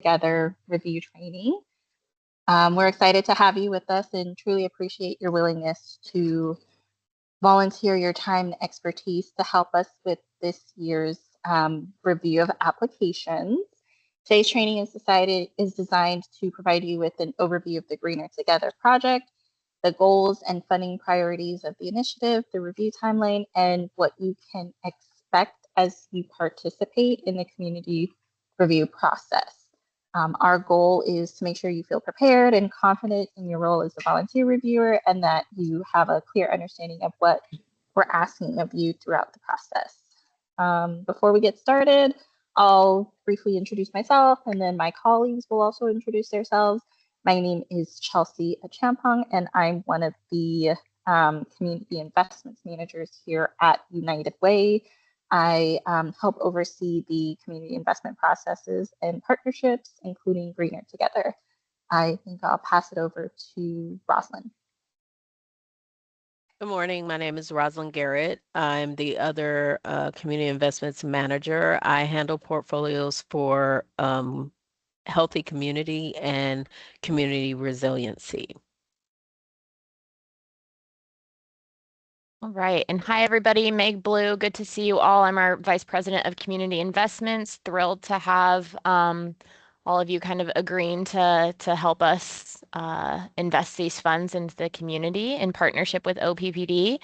Together review training. We're excited to have you with us and truly appreciate your willingness to volunteer your time and expertise to help us with this year's review of applications. Today's training is designed to provide you with an overview of the Greener Together project, the goals and funding priorities of the initiative, the review timeline, and what you can expect as you participate in the community review process. Our goal is to make sure you feel prepared and confident in your role as a volunteer reviewer and that you have a clear understanding of what we're asking of you throughout the process. Before we get started, I'll briefly introduce myself and then my colleagues will also introduce themselves. My name is Chelsea Achampong and I'm one of the community investments managers here at United Way. I help oversee the community investment processes and partnerships, including Greener Together. I think I'll pass it over to Rosalind. Good morning. My name is Rosalind Garrett. I'm the other community investments manager. I handle portfolios for healthy community and community resiliency. All right. And hi, everybody. Meg Blue. Good to see you all. I'm our Vice President of Community Investments. Thrilled to have all of you kind of agreeing to help us invest these funds into the community in partnership with OPPD.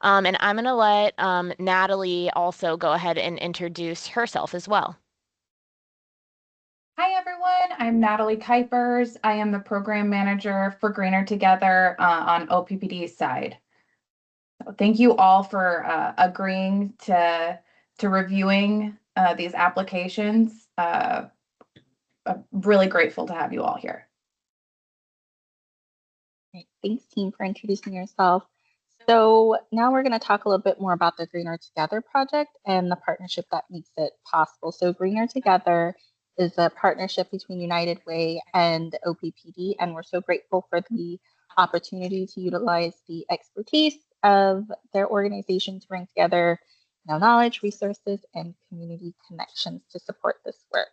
And I'm going to let Natalie also go ahead and introduce herself as well. Hi, everyone. I'm Natalie Kuipers. I am the program manager for Greener Together on OPPD's side. So thank you all for agreeing to reviewing these applications. I'm really grateful to have you all here. Great. Thanks, team, for introducing yourself. So now we're going to talk a little bit more about the Greener Together project and the partnership that makes it possible. So Greener Together is a partnership between United Way and OPPD, and we're so grateful for the opportunity to utilize the expertise of their organization to bring together knowledge, resources, and community connections to support this work.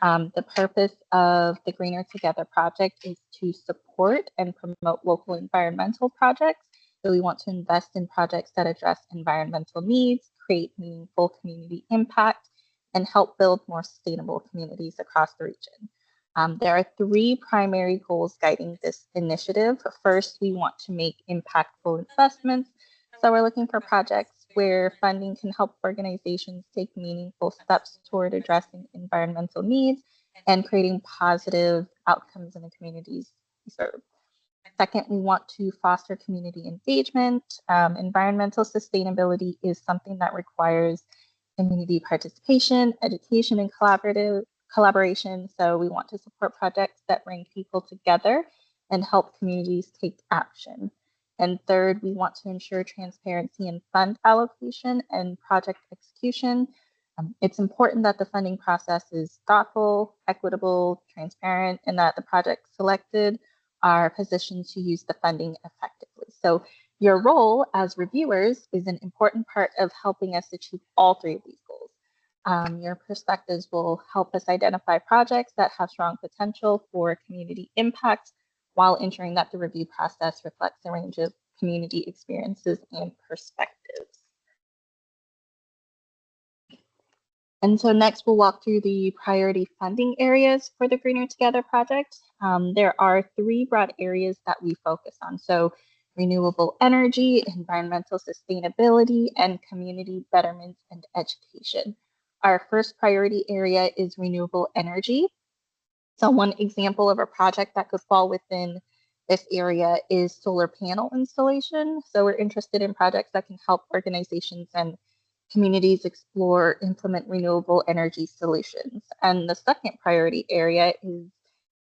The purpose of the Greener Together project is to support and promote local environmental projects. So we want to invest in projects that address environmental needs, create meaningful community impact, and help build more sustainable communities across the region. There are three primary goals guiding this initiative. First, we want to make impactful investments. So we're looking for projects where funding can help organizations take meaningful steps toward addressing environmental needs and creating positive outcomes in the communities we serve. Second, we want to foster community engagement. Environmental sustainability is something that requires community participation, education, and collaboration. So we want to support projects that bring people together and help communities take action. And third, we want to ensure transparency in fund allocation and project execution. It's important that the funding process is thoughtful, equitable, transparent, and that the projects selected are positioned to use the funding effectively. So your role as reviewers is an important part of helping us achieve all three of these goals. Your perspectives will help us identify projects that have strong potential for community impact while ensuring that the review process reflects a range of community experiences and perspectives. And so next we'll walk through the priority funding areas for the Greener Together project. There are three broad areas that we focus on. So renewable energy, environmental sustainability, and community betterment and education. Our first priority area is renewable energy. So one example of a project that could fall within this area is solar panel installation. So we're interested in projects that can help organizations and communities explore, implement renewable energy solutions. And the second priority area is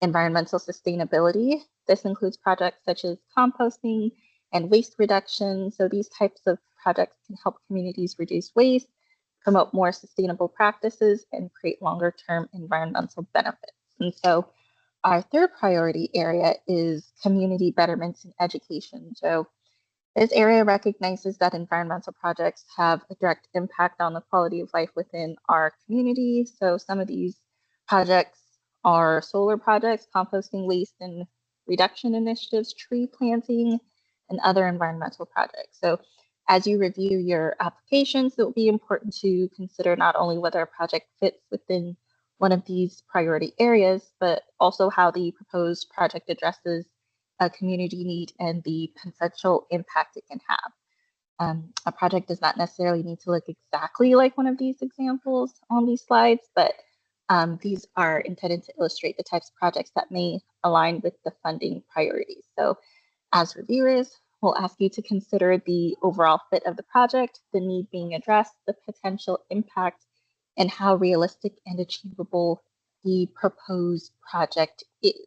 environmental sustainability. This includes projects such as composting and waste reduction. So these types of projects can help communities reduce waste, promote more sustainable practices, and create longer-term environmental benefits. And so our third priority area is community betterment and education. So this area recognizes that environmental projects have a direct impact on the quality of life within our community. So some of these projects are solar projects, composting waste and reduction initiatives, tree planting, and other environmental projects. So as you review your applications, it will be important to consider not only whether a project fits within one of these priority areas, but also how the proposed project addresses a community need and the potential impact it can have. A project does not necessarily need to look exactly like one of these examples on these slides, but these are intended to illustrate the types of projects that may align with the funding priorities. So as reviewers, we'll ask you to consider the overall fit of the project, the need being addressed, the potential impact, and how realistic and achievable the proposed project is.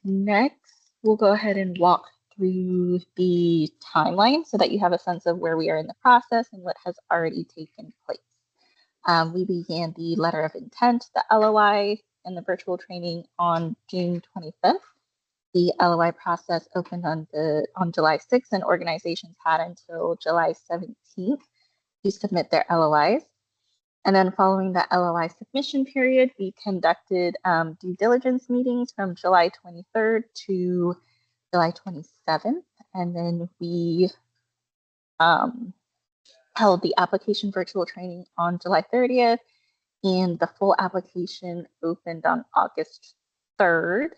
Next, we'll go ahead and walk through the timeline so that you have a sense of where we are in the process and what has already taken place. We began the letter of intent, the LOI, and the virtual training on June 25th. The LOI process opened on July 6th, and organizations had until July 17th to submit their LOIs. And then following the LOI submission period, we conducted due diligence meetings from July 23rd to July 27th. And then we held the application virtual training on July 30th, and the full application opened on August 3rd.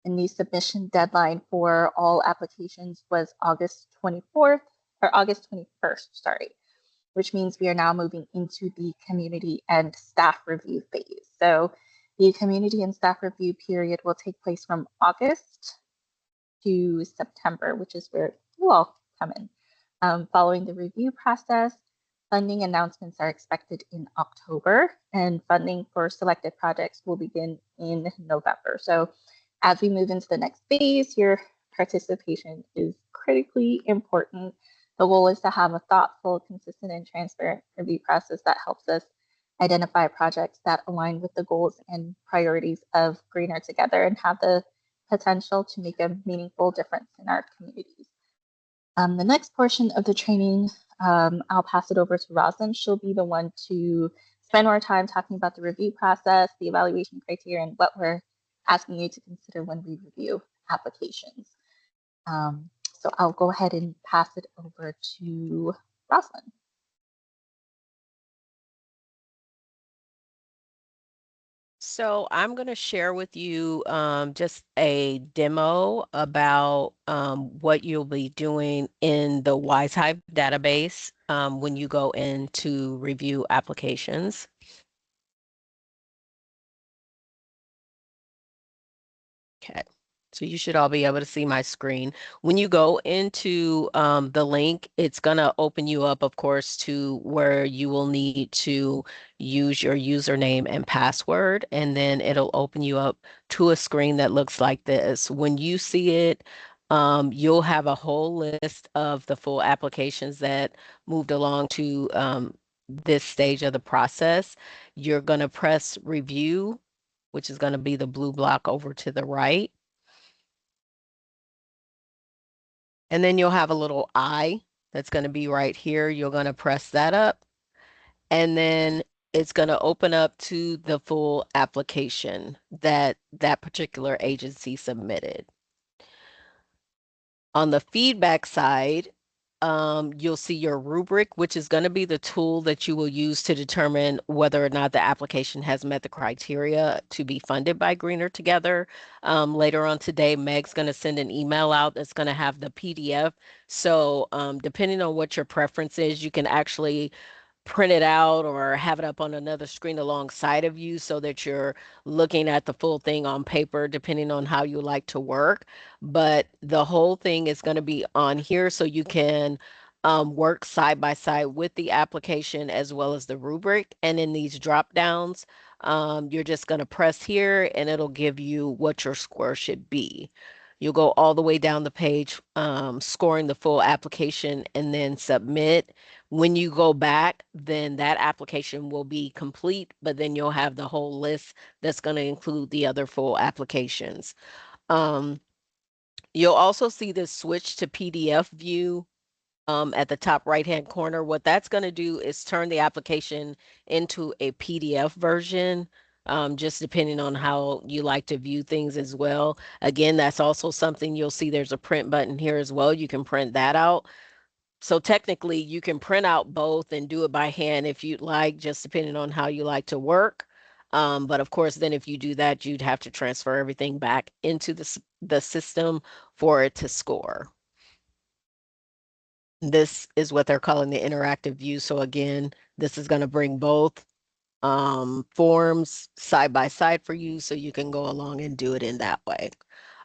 And the submission deadline for all applications was August 21st, which means we are now moving into the community and staff review phase. So the community and staff review period will take place from August to September, which is where you all come in. Following the review process, funding announcements are expected in October, and funding for selected projects will begin in November. So as we move into the next phase, your participation is critically important. The goal is to have a thoughtful, consistent, and transparent review process that helps us identify projects that align with the goals and priorities of Greener Together and have the potential to make a meaningful difference in our communities. The next portion of the training, I'll pass it over to Roslyn. She'll be the one to spend more time talking about the review process, the evaluation criteria, and what we're asking you to consider when we review applications. So I'll go ahead and pass it over to Roslyn. So I'm going to share with you just a demo about what you'll be doing in the WiseHive database when you go in to review applications. Okay. So you should all be able to see my screen. When you go into the link, it's going to open you up, of course, to where you will need to use your username and password, and then it'll open you up to a screen that looks like this. When you see it, you'll have a whole list of the full applications that moved along to this stage of the process. You're going to press review, which is going to be the blue block over to the right. And then you'll have a little I that's going to be right here. You're going to press that up, and then it's going to open up to the full application that that particular agency submitted. On the feedback side, you'll see your rubric, which is going to be the tool that you will use to determine whether or not the application has met the criteria to be funded by Greener Together. Later on today, Meg's going to send an email out that's going to have the PDF. So depending on what your preference is, you can actually print it out or have it up on another screen alongside of you so that you're looking at the full thing on paper, depending on how you like to work. But the whole thing is going to be on here so you can work side by side with the application as well as the rubric. And in these drop downs, you're just going to press here and it'll give you what your score should be. You'll go all the way down the page, scoring the full application and then submit. When you go back, then that application will be complete, but then you'll have the whole list that's going to include the other full applications. You'll also see this switch to PDF view at the top right-hand corner. What that's going to do is turn the application into a PDF version just depending on how you like to view things as well. Again, that's also something you'll see there's a print button here as well. You can print that out. So technically you can print out both and do it by hand if you'd like, just depending on how you like to work. But of course, then if you do that, you'd have to transfer everything back into the system for it to score. This is what they're calling the interactive view. So again, this is going to bring both forms side by side for you so you can go along and do it in that way.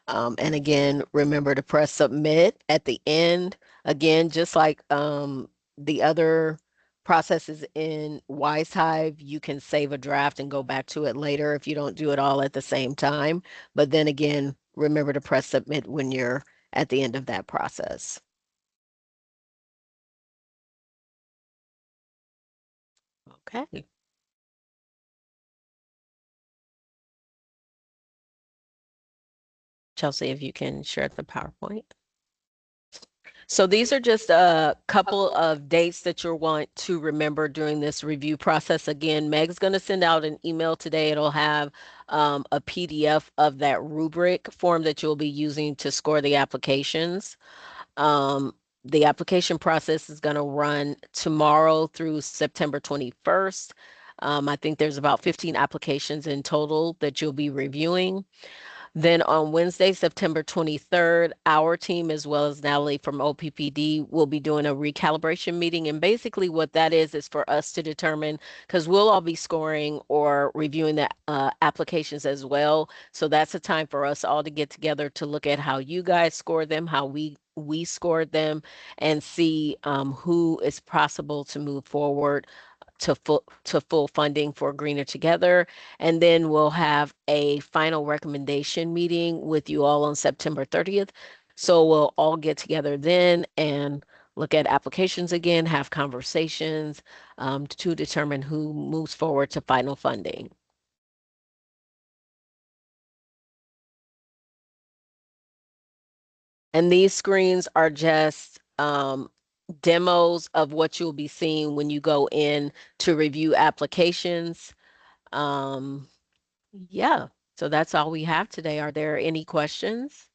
And again, remember to press submit at the end. Again, just like the other processes in WiseHive, you can save a draft and go back to it later if you don't do it all at the same time. But then again, remember to press submit when you're at the end of that process. Okay. Chelsea, if you can share the PowerPoint. So these are just a couple of dates that you'll want to remember during this review process. Again, Meg's going to send out an email today. It'll have a PDF of that rubric form that you'll be using to score the applications. The application process is going to run tomorrow through September 21st. I think there's about 15 applications in total that you'll be reviewing. Then on Wednesday, September 23rd, our team, as well as Natalie from OPPD, will be doing a recalibration meeting. And basically what that is for us to determine, because we'll all be scoring or reviewing the applications as well. So that's a time for us all to get together to look at how you guys score them, how we scored them, and see who is possible to move forward to full funding for Greener Together. And then we'll have a final recommendation meeting with you all on September 30th. So we'll all get together then and look at applications again, have conversations to determine who moves forward to final funding. And these screens are just demos of what you'll be seeing when you go in to review applications. Yeah, so that's all we have today. Are there any questions?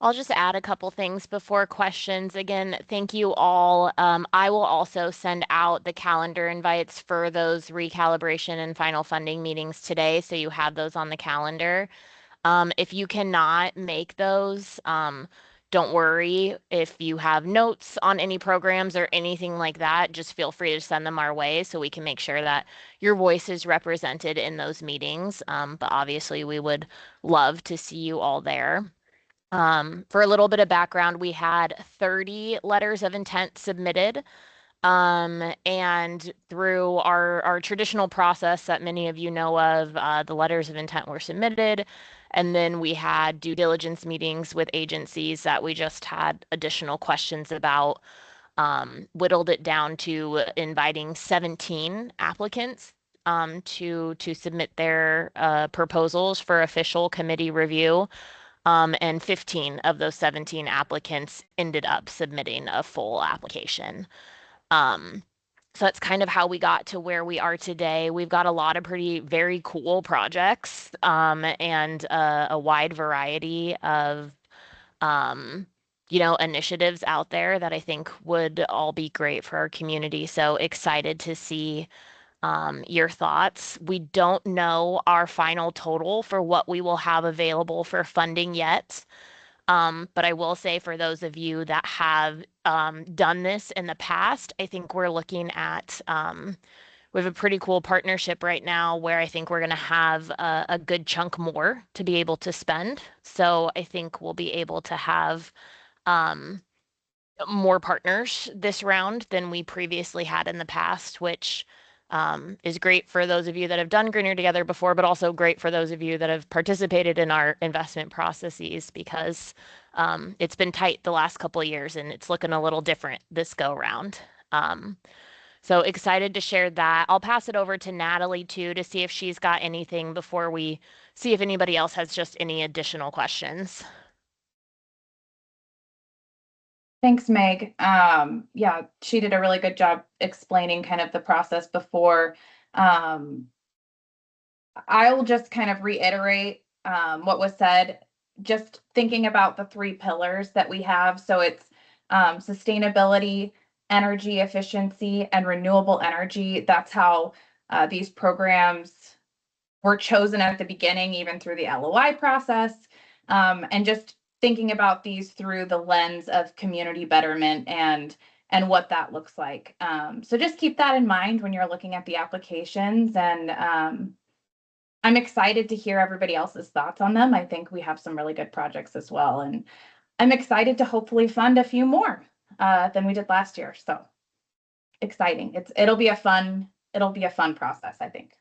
I'll just add a couple things before questions. Again, thank you all. I will also send out the calendar invites for those recalibration and final funding meetings today, so you have those on the calendar. If you cannot make those, don't worry. If you have notes on any programs or anything like that, just feel free to send them our way so we can make sure that your voice is represented in those meetings. But obviously, we would love to see you all there. For a little bit of background, we had 30 letters of intent submitted. And through our traditional process that many of you know of, the letters of intent were submitted. And then we had due diligence meetings with agencies that we just had additional questions about, whittled it down to inviting 17 applicants to submit their proposals for official committee review. And 15 of those 17 applicants ended up submitting a full application. So that's kind of how we got to where we are today. We've got a lot of very cool projects and a wide variety of initiatives out there that I think would all be great for our community. So excited to see your thoughts. We don't know our final total for what we will have available for funding yet. But I will say for those of you that have done this in the past, I think we're looking at, we have a pretty cool partnership right now where I think we're going to have a good chunk more to be able to spend. So I think we'll be able to have more partners this round than we previously had in the past, which is great for those of you that have done Greener Together before, but also great for those of you that have participated in our investment processes, because it's been tight the last couple of years and it's looking a little different this go round. So excited to share that. I'll pass it over to Natalie too to see if she's got anything before we see if anybody else has just any additional questions. Thanks, Meg. Yeah, she did a really good job explaining kind of the process before. I will just kind of reiterate what was said, just thinking about the 3 pillars that we have. So it's sustainability, energy efficiency, and renewable energy. That's how these programs were chosen at the beginning, even through the LOI process. And just thinking about these through the lens of community betterment and what that looks like. So just keep that in mind when you're looking at the applications. And I'm excited to hear everybody else's thoughts on them. I think we have some really good projects as well. And I'm excited to hopefully fund a few more than we did last year. So exciting. It'll be a fun process, I think.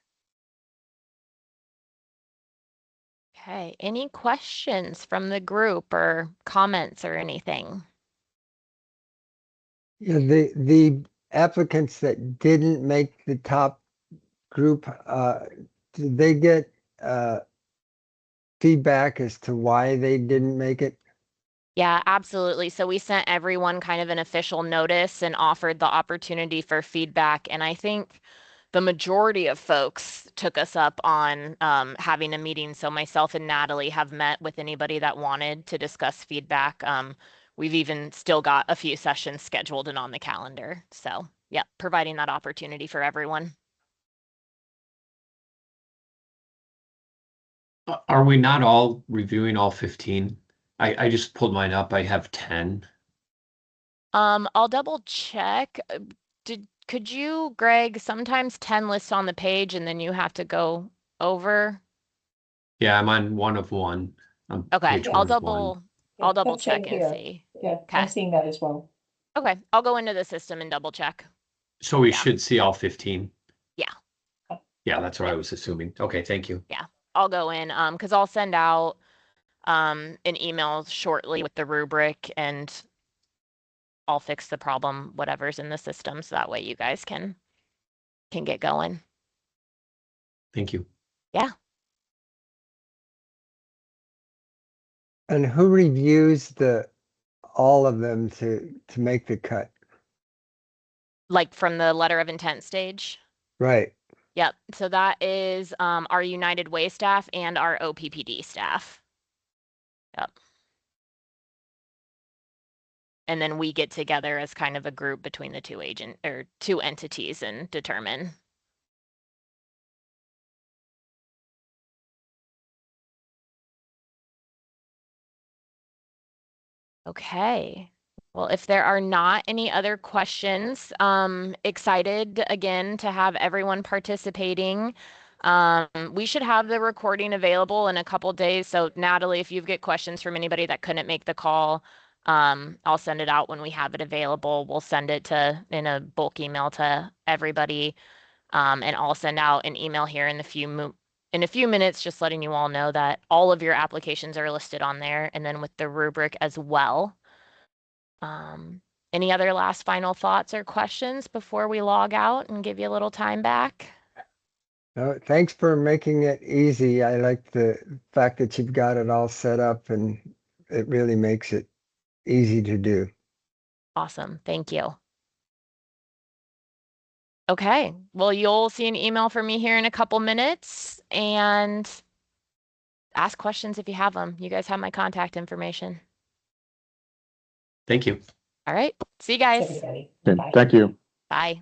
Okay, any questions from the group or comments or anything? Yeah, the applicants that didn't make the top group, did they get feedback as to why they didn't make it? Yeah, absolutely. So we sent everyone kind of an official notice and offered the opportunity for feedback. And I think the majority of folks took us up on having a meeting. So myself and Natalie have met with anybody that wanted to discuss feedback. We've even still got a few sessions scheduled and on the calendar. So yeah, providing that opportunity for everyone. Are we not all reviewing all 15? I just pulled mine up. I have 10. I'll double check. Could you, Greg, sometimes 10 lists on the page and then you have to go over? Yeah, I'm on one of one. On Okay, page I'll one of one. double That's same check and here. see. Yeah, Okay. I'm seeing that as well. Okay, I'll go into the system and double check. So we Yeah. should see all 15. Yeah. Yeah, that's what I was assuming. Okay, thank you. I'll go in because I'll send out an email shortly with the rubric and I'll fix the problem, whatever's in the system, so that way you guys can get going. Thank you. And who reviews all of them to make the cut? Like from the letter of intent stage. Right. Yep. So that is our United Way staff and our OPPD staff. Yep. And then we get together as kind of a group between the two entities and determine. Okay. Well, if there are not any other questions, excited again to have everyone participating. We should have the recording available in a couple days. So Natalie, if you get questions from anybody that couldn't make the call, I'll send it out when we have it available. We'll send it in a bulk email to everybody. And I'll send out an email here in a few minutes, just letting you all know that all of your applications are listed on there, and then with the rubric as well. Any other last final thoughts or questions before we log out and give you a little time back? No, thanks for making it easy. I like the fact that you've got it all set up and it really makes it easy to do. Awesome. Thank you. Okay. Well, you'll see an email from me here in a couple minutes and ask questions if you have them. You guys have my contact information. Thank you. All right. See you guys. Everybody. Okay, Bye. thank you. Bye.